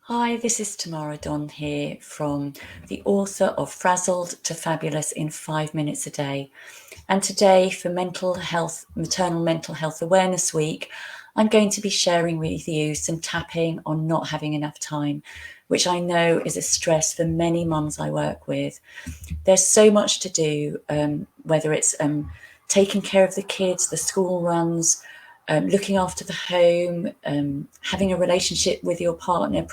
Hi, this is Tamara Don here from the author of Frazzled to Fabulous in 5 minutes a day. And today for Maternal Mental Health Awareness Week, I'm going to be sharing with you some tapping on not having enough time, which I know is a stress for many mums I work with. There's so much to do, whether it's taking care of the kids, the school runs, looking after the home, having a relationship with your partner,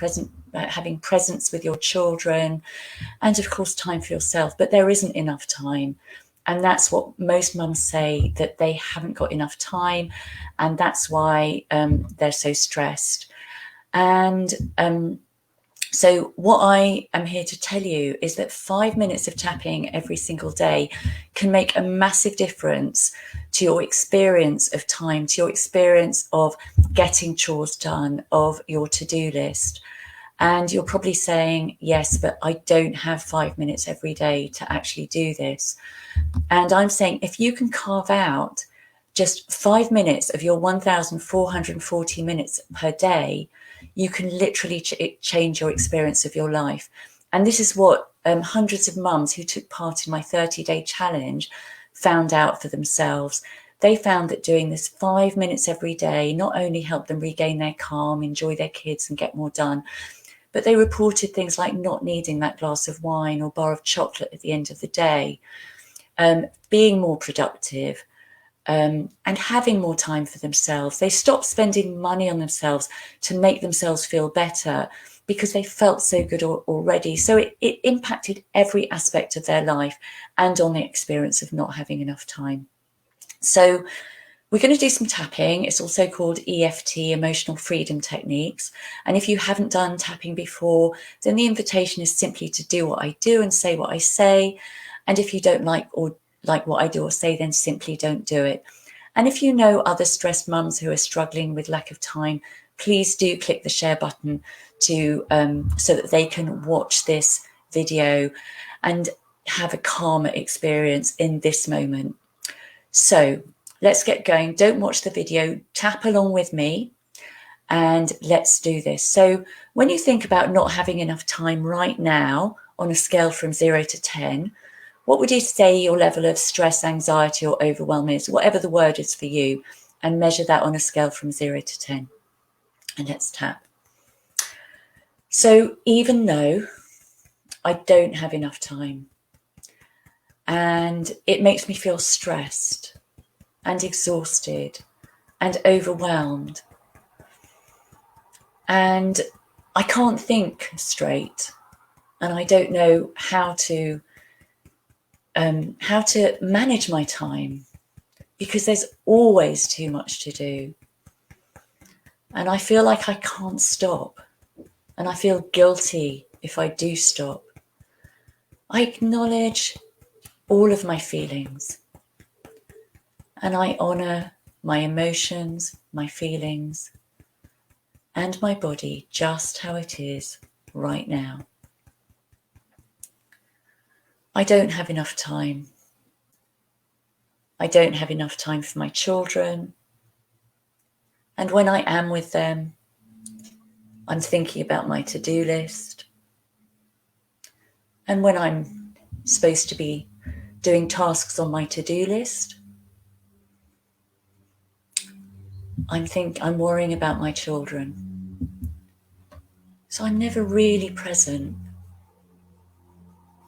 having presence with your children, and of course time for yourself. But there isn't enough time. And that's what most mums say, that they haven't got enough time. And that's why they're so stressed. And so what I am here to tell you is that 5 minutes of tapping every single day can make a massive difference to your experience of time, to your experience of getting chores done, of your to-do list. And you're probably saying, yes, but I don't have 5 minutes every day to actually do this. And I'm saying, if you can carve out just 5 minutes of your 1,440 minutes per day, you can literally change your experience of your life. And this is what hundreds of mums who took part in my 30-day challenge found out for themselves. They found that doing this 5 minutes every day not only helped them regain their calm, enjoy their kids and get more done, but they reported things like not needing that glass of wine or bar of chocolate at the end of the day, being more productive, and having more time for themselves. They stopped spending money on themselves to make themselves feel better because they felt so good already. So it impacted every aspect of their life and on the experience of not having enough time. So we're going to do some tapping. It's also called EFT, Emotional Freedom Techniques. And if you haven't done tapping before, then the invitation is simply to do what I do and say what I say. And if you don't like what I do or say, then simply don't do it. And if you know other stressed mums who are struggling with lack of time, please do click the share button to so that they can watch this video and have a calmer experience in this moment. So let's get going. Don't watch the video, tap along with me and let's do this. So when you think about not having enough time right now on a scale from 0 to 10, what would you say your level of stress, anxiety or overwhelm is, whatever the word is for you, and measure that on a scale from 0 to 10. And let's tap. So even though I don't have enough time and it makes me feel stressed and exhausted and overwhelmed, and I can't think straight, and I don't know how to manage my time because there's always too much to do. And I feel like I can't stop. And I feel guilty if I do stop. I acknowledge all of my feelings. And I honour my emotions, my feelings, and my body just how it is right now. I don't have enough time. I don't have enough time for my children. And when I am with them, I'm thinking about my to-do list. And when I'm supposed to be doing tasks on my to-do list, I'm worrying about my children. So I'm never really present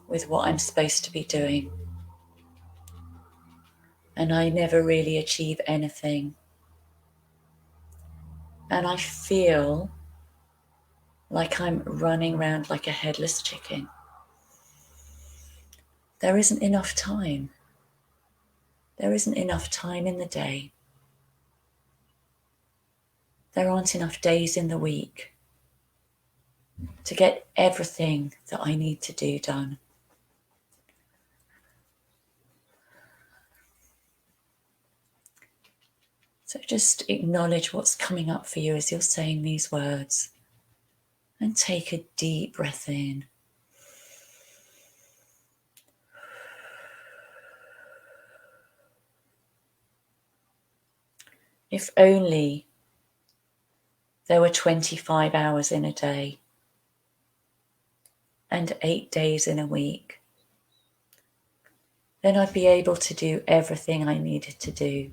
with what I'm supposed to be doing. And I never really achieve anything. And I feel like I'm running around like a headless chicken. There isn't enough time. There isn't enough time in the day. There aren't enough days in the week to get everything that I need to do done. So just acknowledge what's coming up for you as you're saying these words, and take a deep breath in. If only there were 25 hours in a day, and 8 days in a week, then I'd be able to do everything I needed to do.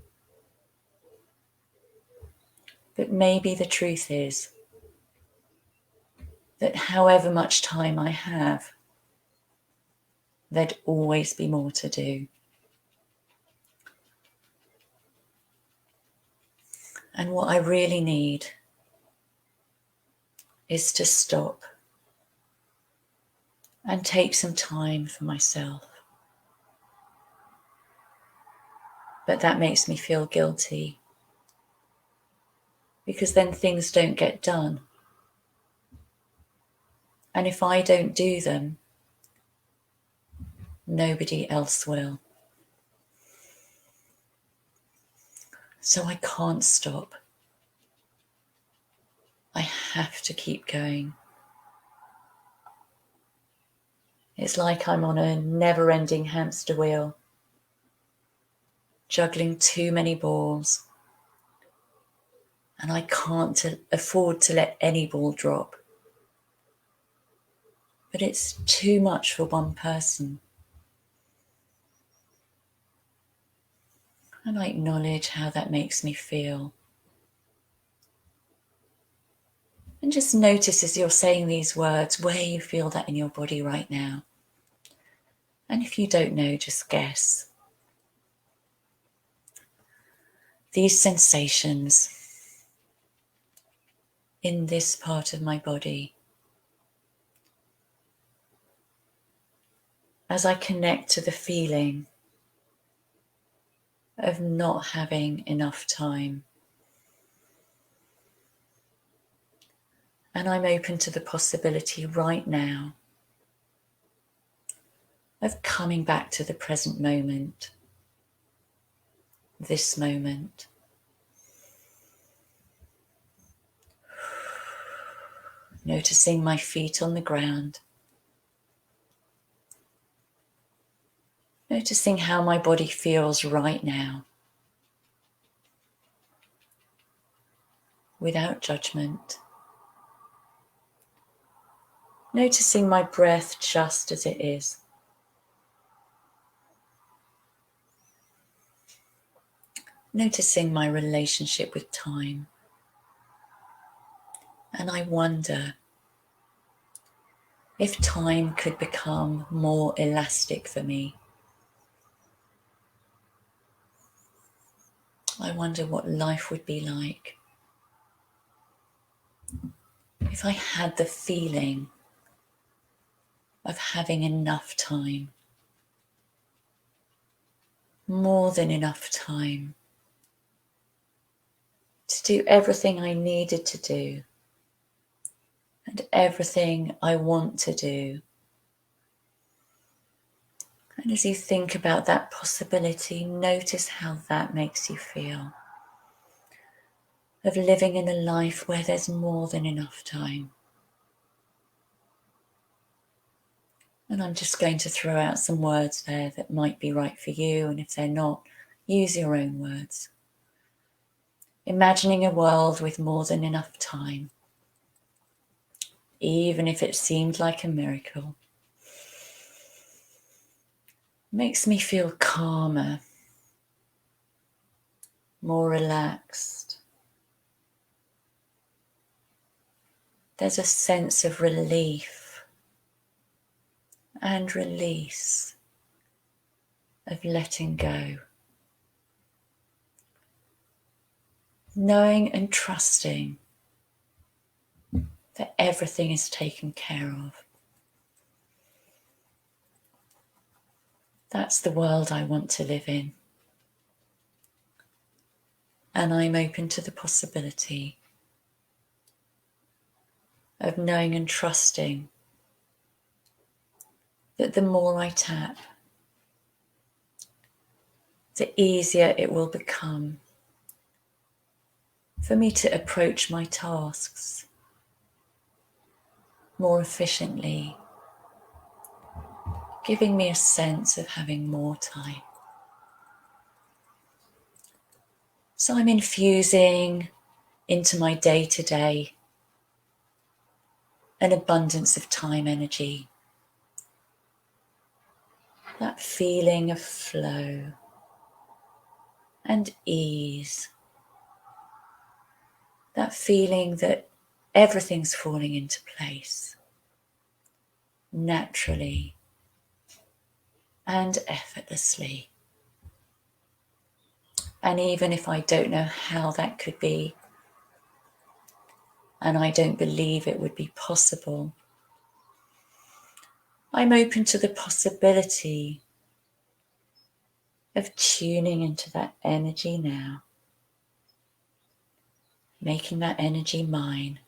But maybe the truth is that however much time I have, there'd always be more to do. And what I really need is to stop and take some time for myself. But that makes me feel guilty, because then things don't get done. And if I don't do them, nobody else will. So I can't stop. I have to keep going. It's like I'm on a never-ending hamster wheel, juggling too many balls, and I can't afford to let any ball drop. But it's too much for one person. And I acknowledge how that makes me feel. And just notice as you're saying these words where you feel that in your body right now. And if you don't know, just guess. These sensations in this part of my body, as I connect to the feeling of not having enough time. And I'm open to the possibility right now of coming back to the present moment, this moment. Noticing my feet on the ground. Noticing how my body feels right now. Without judgment. Noticing my breath just as it is. Noticing my relationship with time. And I wonder if time could become more elastic for me. I wonder what life would be like if I had the feeling of having enough time, more than enough time, to do everything I needed to do and everything I want to do. And as you think about that possibility, notice how that makes you feel. Of living in a life where there's more than enough time. And I'm just going to throw out some words there that might be right for you, and if they're not, use your own words. Imagining a world with more than enough time, even if it seemed like a miracle, makes me feel calmer, more relaxed. There's a sense of relief and release, of letting go. Knowing and trusting that everything is taken care of. That's the world I want to live in. And I'm open to the possibility of knowing and trusting that the more I tap, the easier it will become for me to approach my tasks more efficiently, giving me a sense of having more time. So I'm infusing into my day-to-day an abundance of time energy, that feeling of flow and ease, that feeling that everything's falling into place naturally and effortlessly. And even if I don't know how that could be, and I don't believe it would be possible, I'm open to the possibility of tuning into that energy now, making that energy mine,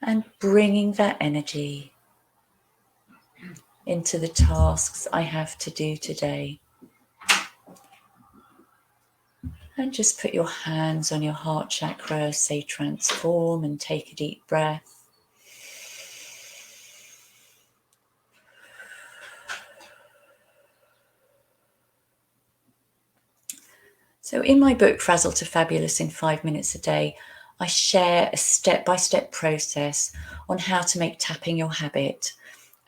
and bringing that energy into the tasks I have to do today. And just put your hands on your heart chakra, say transform, and take a deep breath. So in my book, Frazzled to Fabulous in 5 minutes a day, I share a step-by-step process on how to make tapping your habit.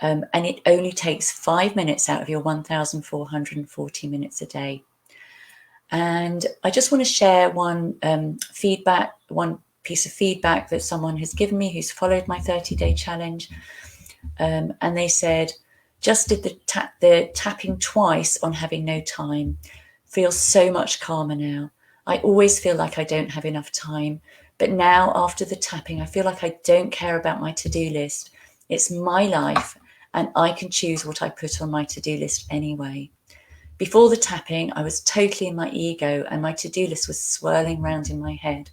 And it only takes 5 minutes out of your 1,440 minutes a day. And I just want to share one piece of feedback that someone has given me who's followed my 30-day challenge. And they said, just did the tapping twice on having no time. Feels so much calmer now. I always feel like I don't have enough time. But now after the tapping, I feel like I don't care about my to-do list. It's my life and I can choose what I put on my to-do list anyway. Before the tapping, I was totally in my ego and my to-do list was swirling round in my head.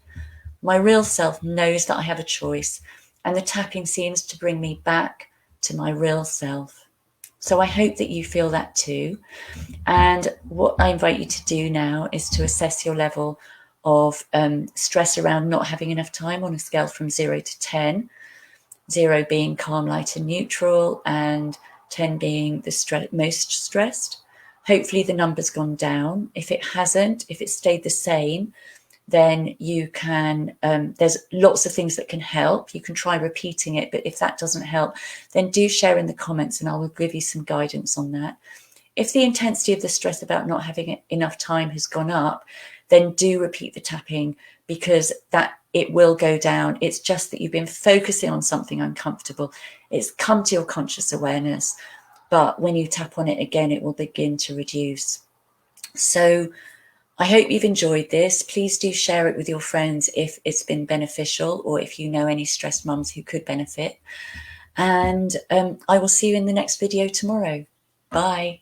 My real self knows that I have a choice, and the tapping seems to bring me back to my real self. So I hope that you feel that too. And what I invite you to do now is to assess your level of stress around not having enough time on a scale from 0 to 10. 0 being calm, light and neutral, and 10 being the most stressed. Hopefully the number's gone down. If it hasn't, if it stayed the same, then you can, there's lots of things that can help. You can try repeating it, but if that doesn't help, then do share in the comments and I will give you some guidance on that. If the intensity of the stress about not having enough time has gone up, then do repeat the tapping because that it will go down. It's just that you've been focusing on something uncomfortable. It's come to your conscious awareness, but when you tap on it again, it will begin to reduce. So I hope you've enjoyed this. Please do share it with your friends if it's been beneficial or if you know any stressed mums who could benefit. And I will see you in the next video tomorrow. Bye.